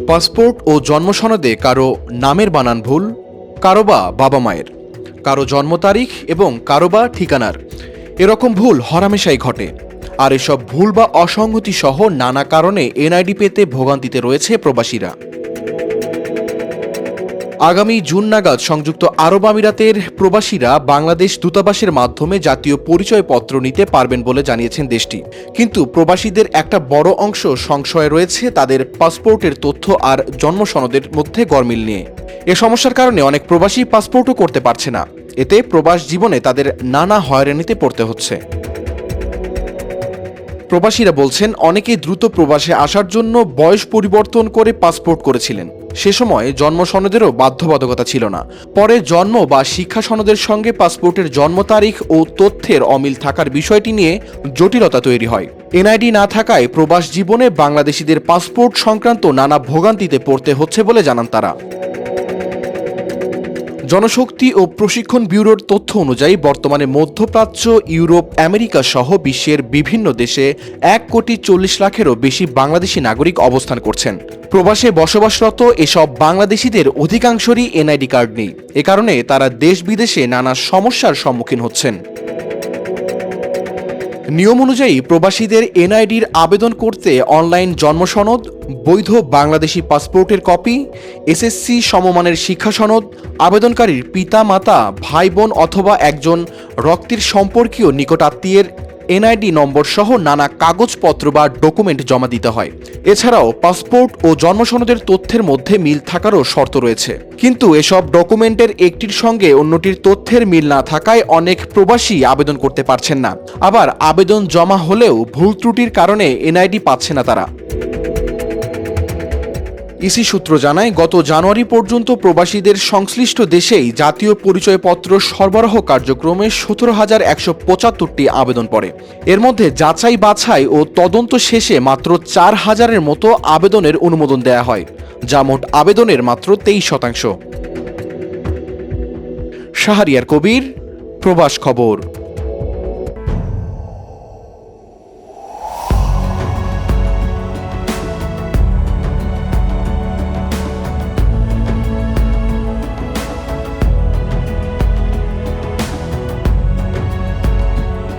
Passport ও জন্ম সনদে কারো নামের বানান ভুল, কারো বা বাবা মায়ের, কারো জন্ম তারিখ এবং কারো বা ঠিকানার এরকম ভুল হরহামেশাই ঘটে। আর এসব ভুল বা অসঙ্গতি সহ নানা কারণে এনআইডি পেতে ভোগান্তিতে রয়েছে প্রবাসীরা। আগামী জুন নাগাদ সংযুক্ত আরব আমিরাতের প্রবাসীরা বাংলাদেশ দূতাবাসের মাধ্যমে জাতীয় পরিচয়পত্র নিতে পারবেন বলে জানিয়েছেন দেশটি। কিন্তু প্রবাসীদের একটা বড় অংশ সংশয়ে রয়েছে তাদের পাসপোর্টের তথ্য আর জন্ম সনদের মধ্যে গরমিল নিয়ে। এ সমস্যার কারণে অনেক প্রবাসী পাসপোর্টও করতে পারছে না। এতে প্রবাস জীবনে তাদের নানা হয়রানিতে পড়তে হচ্ছে। প্রবাসীরা বলছেন, অনেকেই দ্রুত প্রবাসে আসার জন্য বয়স পরিবর্তন করে পাসপোর্ট করেছিলেন। সে সময় জন্ম সনদেরও বাধ্যবাধকতা ছিল না। পরে জন্ম বা শিক্ষা সনদের সঙ্গে পাসপোর্টের জন্ম তারিখ ও তথ্যের অমিল থাকার বিষয়টি নিয়ে জটিলতা তৈরি হয়। এনআইডি না থাকায় প্রবাস জীবনে বাংলাদেশিদের পাসপোর্ট সংক্রান্ত নানা ভোগান্তিতে পড়তে হচ্ছে বলে জানান তারা। জনশক্তি ও প্রশিক্ষণ ব্যুরোর তথ্য অনুযায়ী বর্তমানে মধ্যপ্রাচ্য, ইউরোপ, আমেরিকা সহ বিশ্বের বিভিন্ন দেশে 1,40,00,000-এরও বেশি বাংলাদেশি নাগরিক অবস্থান করছেন। প্রবাসে বসবাসরত এসব বাংলাদেশিদের অধিকাংশেরই এনআইডি কার্ড নেই। এ কারণে তারা দেশ বিদেশে নানা সমস্যার সম্মুখীন হচ্ছেন। নিয়ম অনুযায়ী প্রবাসীদের এনআইডির আবেদন করতে অনলাইন জন্ম সনদ, বৈধ বাংলাদেশি পাসপোর্টের কপি, এসএসসি সমমানের শিক্ষা সনদ, আবেদনকারীর পিতা মাতা, ভাই বোন অথবা একজন রক্তের সম্পর্কীয় নিকটাত্মীয়ের এনআইডি নম্বর সহ নানা কাগজপত্র বা ডকুমেন্ট জমা দিতে হয়। এছাড়াও পাসপোর্ট ও জন্ম সনদের তথ্যের মধ্যে মিল থাকারও শর্ত রয়েছে। কিন্তু এসব ডকুমেন্টের একটির সঙ্গে অন্যটির তথ্যের মিল না থাকায় অনেক প্রবাসী আবেদন করতে পারছেন না। আবার আবেদন জমা হলেও ভুল ত্রুটির কারণে এনআইডি পাচ্ছে না তারা। ইসি সূত্র জানায়, গত জানুয়ারি পর্যন্ত প্রবাসীদের সংশ্লিষ্ট দেশেই জাতীয় পরিচয়পত্র সরবরাহ কার্যক্রমে 17,175টি আবেদন পড়ে। এর মধ্যে যাচাই বাছাই ও তদন্ত শেষে মাত্র 4,000-এর মতো আবেদনের অনুমোদন দেয়া হয়, যা মোট আবেদনের মাত্র 23%। শাহরিয়ার কবির, প্রবাস খবর।